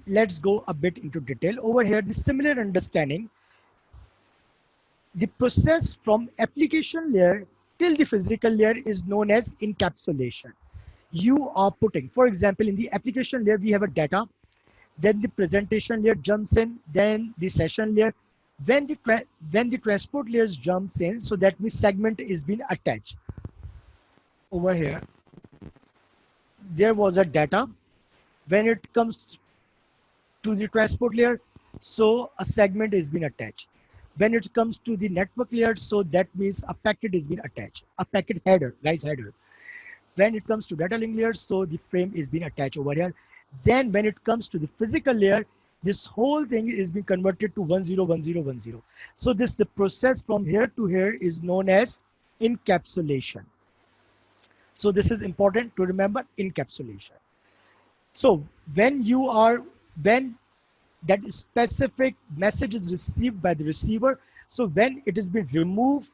let's go a bit into detail. Over here, the similar understanding, the process from application layer till the physical layer is known as encapsulation. You are putting, for example, in the application layer, we have a data, then the presentation layer jumps in, then the session layer. When the transport layers jumps in, so that means segment is being attached. Over here, there was a data. When it comes to the transport layer, so a segment is being attached. When it comes to the network layer, so that means a packet is being attached, a packet header, guys, header. When it comes to data link layer, so the frame is being attached over here. Then when it comes to the physical layer, this whole thing is being converted to 101010. So this, the process from here to here is known as encapsulation. So this is important to remember, encapsulation. So when that specific message is received by the receiver, so when it is being removed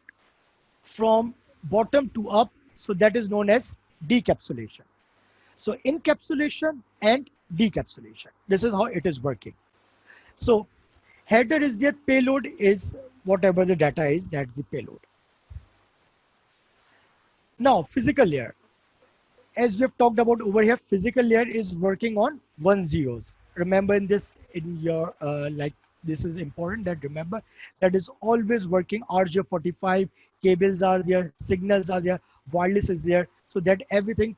from bottom to up, so that is known as decapsulation. So encapsulation and decapsulation, this is how it is working. So header is their payload, is whatever the data is, that's the payload. Now physical layer, as we have talked about over here, physical layer is working on 1 zeros. Remember in this, in your like, this is important, that remember that is always working. RJ45 cables are there, signals are there, wireless is there, so that everything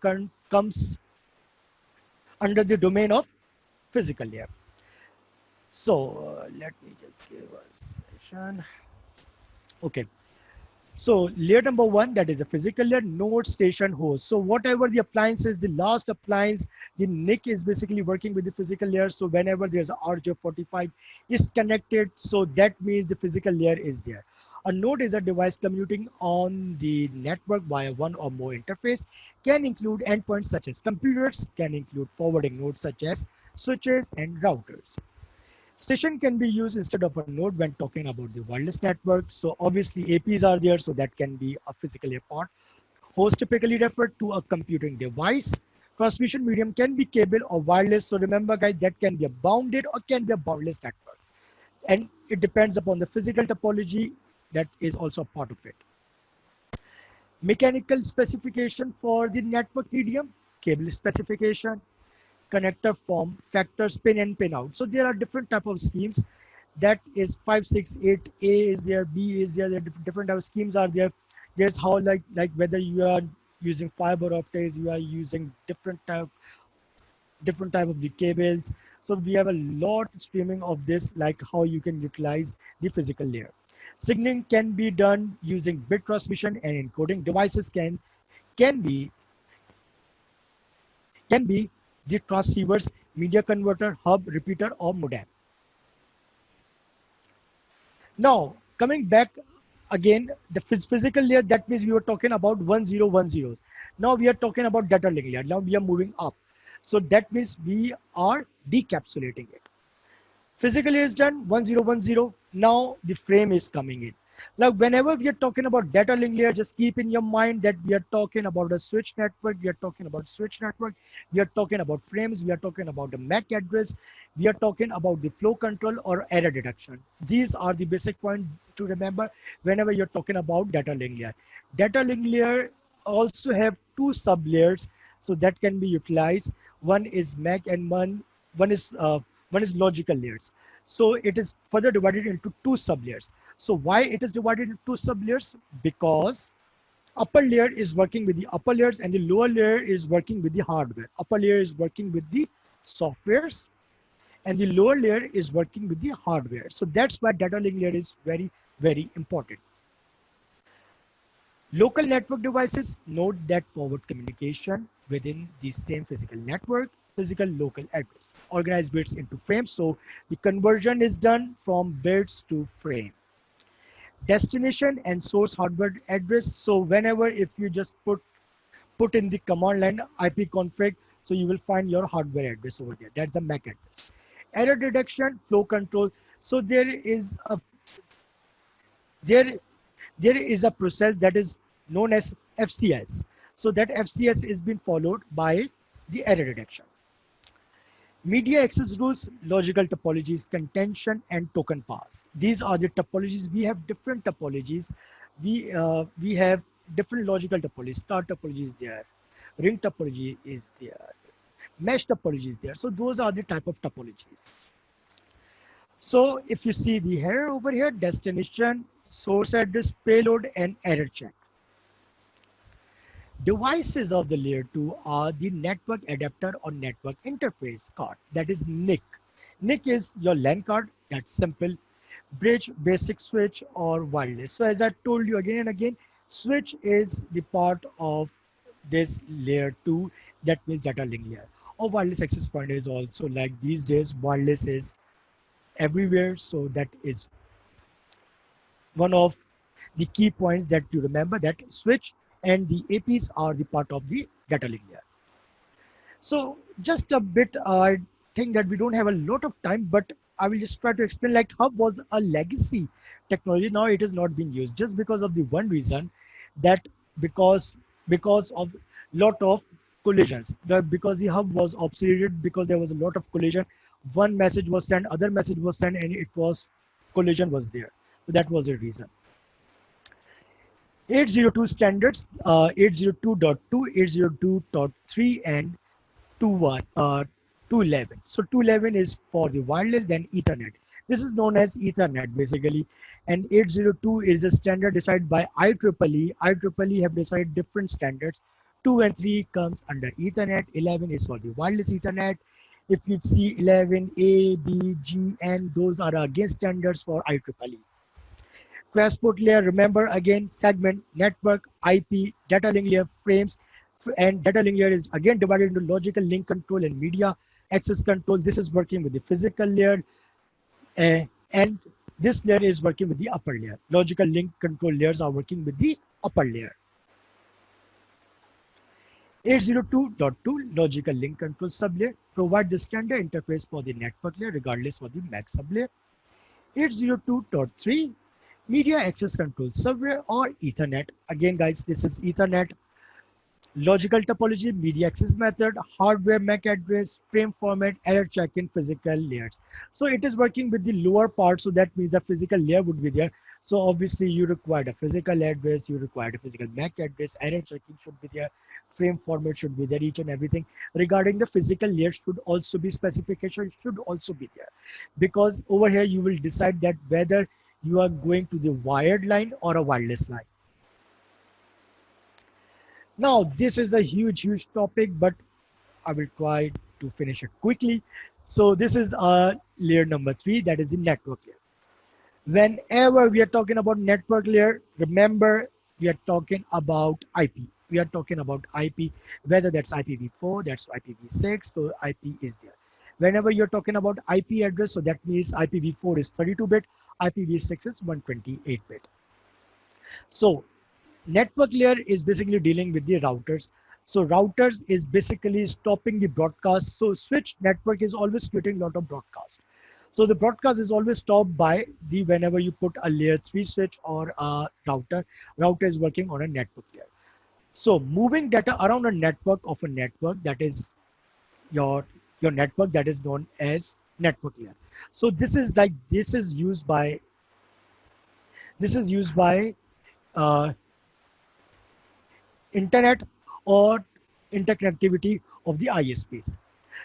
comes under the domain of physical layer. So let me just give a session. Okay. So layer number one, that is the physical layer, node, station, host. So whatever the appliance is, the last appliance, the NIC is basically working with the physical layer. So whenever there's a RJ45 is connected, so that means the physical layer is there. A node is a device commuting on the network via one or more interface, can include endpoints such as computers, can include forwarding nodes such as switches and routers. Station can be used instead of a node when talking about the wireless network. So obviously APs are there, so that can be a physical layer part. Host typically referred to a computing device. Transmission medium can be cable or wireless. So remember guys, that can be a bounded or can be a boundless network. And it depends upon the physical topology, that is also a part of it. Mechanical specification for the network medium, cable specification, connector form, factors, pin in, pin out. So there are different type of schemes. That is 568, A is there, B is there, different type of schemes are there. There's how, like whether you are using fiber optics, you are using different type of the cables. So we have a lot streaming of this, like how you can utilize the physical layer. Signaling can be done using bit transmission and encoding. Devices can be the transceivers, media converter, hub, repeater, or modem. Now, coming back again, the physical layer, that means we were talking about 1010s. Now we are talking about data link layer. Now we are moving up. So that means we are decapsulating it. Physical layer is done, 1010. Now the frame is coming in. Now, whenever we are talking about data link layer, just keep in your mind that we are talking about a switch network. We are talking about switch network. We are talking about frames. We are talking about the MAC address. We are talking about the flow control or error detection. These are the basic points to remember whenever you're talking about data link layer. Data link layer also have two sub layers, so that can be utilized. One is MAC and one is logical layers. So it is further divided into two sub layers. So why it is divided into two sub layers? Because upper layer is working with the upper layers and the lower layer is working with the hardware. Upper layer is working with the softwares and the lower layer is working with the hardware. So that's why data link layer is very, very important. Local network devices note that forward communication within the same physical network, physical local address, organize bits into frames. So the conversion is done from bits to frame. Destination and source hardware address. So whenever if you just put in the command line ipconfig, so you will find your hardware address over there. That's the MAC address. Error detection, flow control. So there is a process that is known as FCS. So that FCS is being followed by the error detection. Media access rules, logical topologies, contention, and token pass. These are the topologies. We have different topologies. We have different logical topologies. Star topology is there. Ring topology is there. Mesh topology is there. So those are the type of topologies. So if you see the header over here, destination, source address, payload, and error check. Devices of the layer 2 are the network adapter or network interface card, that is NIC. NIC is your LAN card, that's simple. Bridge, basic switch, or wireless. So as I told you again and again, switch is the part of this layer 2, that means data link layer. Or wireless access point is also, like these days wireless is everywhere, so that is one of the key points that you remember, that switch and the APs are the part of the data link layer. So just a bit, I think that we don't have a lot of time, but I will just try to explain, like hub was a legacy technology. Now it is not being used just because of the one reason, that because of lot of collisions, because the hub was obsoleted, because there was a lot of collision. One message was sent, other message was sent, and it was collision was there. So that was the reason. 802 standards, 802.2, 802.3, and 211. So 211 is for the wireless, then Ethernet. This is known as Ethernet basically. And 802 is a standard decided by IEEE. IEEE have decided different standards. 2 and 3 comes under Ethernet. 11 is for the wireless Ethernet. If you see 11, A, B, G, N, those are again standards for IEEE. Transport layer, remember again, segment, network, IP, data link layer, frames, and data link layer is again divided into logical link control and media access control. This is working with the physical layer, and this layer is working with the upper layer. Logical link control layers are working with the upper layer. 802.2 logical link control sublayer provide the standard interface for the network layer regardless of the MAC sublayer. 802.3 media access control sublayer or Ethernet. Again guys, this is Ethernet. Logical topology, media access method, hardware MAC address, frame format, error check in physical layers. So it is working with the lower part, so that means the physical layer would be there. So obviously you require a physical address, you require a physical MAC address, error checking should be there, frame format should be there, each and everything. Regarding the physical layer should also be, specification should also be there. Because over here you will decide that whether you are going to the wired line or a wireless line. Now, this is a huge topic, but I will try to finish it quickly. So this is layer number 3, that is the network layer. Whenever we are talking about network layer, remember we are talking about IP. We are talking about IP, whether that's IPv4, that's IPv6, so IP is there. Whenever you're talking about IP address, so that means IPv4 is 32-bit, IPv6 is 128-bit. So network layer is basically dealing with the routers. So routers is basically stopping the broadcast. So switch network is always creating a lot of broadcast. So the broadcast is always stopped by the, whenever you put a layer 3 switch or a router is working on a network layer. So moving data around a network of a network, that is your network, that is known as network layer. So this is like, this is used by internet or interconnectivity of the ISPs.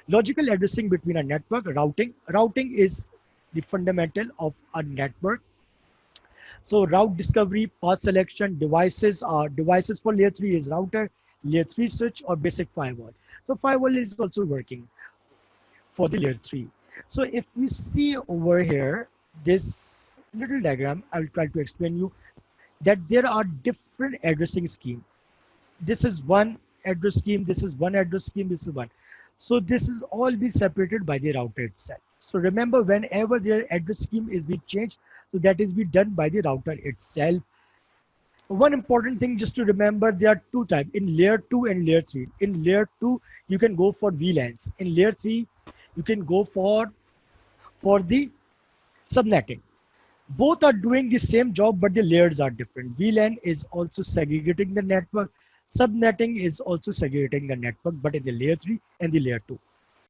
Logical addressing between a network, routing. Routing is the fundamental of a network. So route discovery, path selection, devices for layer 3 is router, layer 3 switch, or basic firewall. So firewall is also working for the layer 3. So if we see over here, this little diagram, I will try to explain you that there are different addressing scheme. This is one address scheme, this is one address scheme, this is one. So this is all be separated by the router itself. So remember, whenever their address scheme is being changed, so that is be done by the router itself. One important thing just to remember, there are two types in layer 2 and layer 3. In layer 2, you can go for VLANs. In layer 3, you can go for the subnetting. Both are doing the same job, but the layers are different. VLAN is also segregating the network. Subnetting is also segregating the network, but in the layer 3 and the layer 2.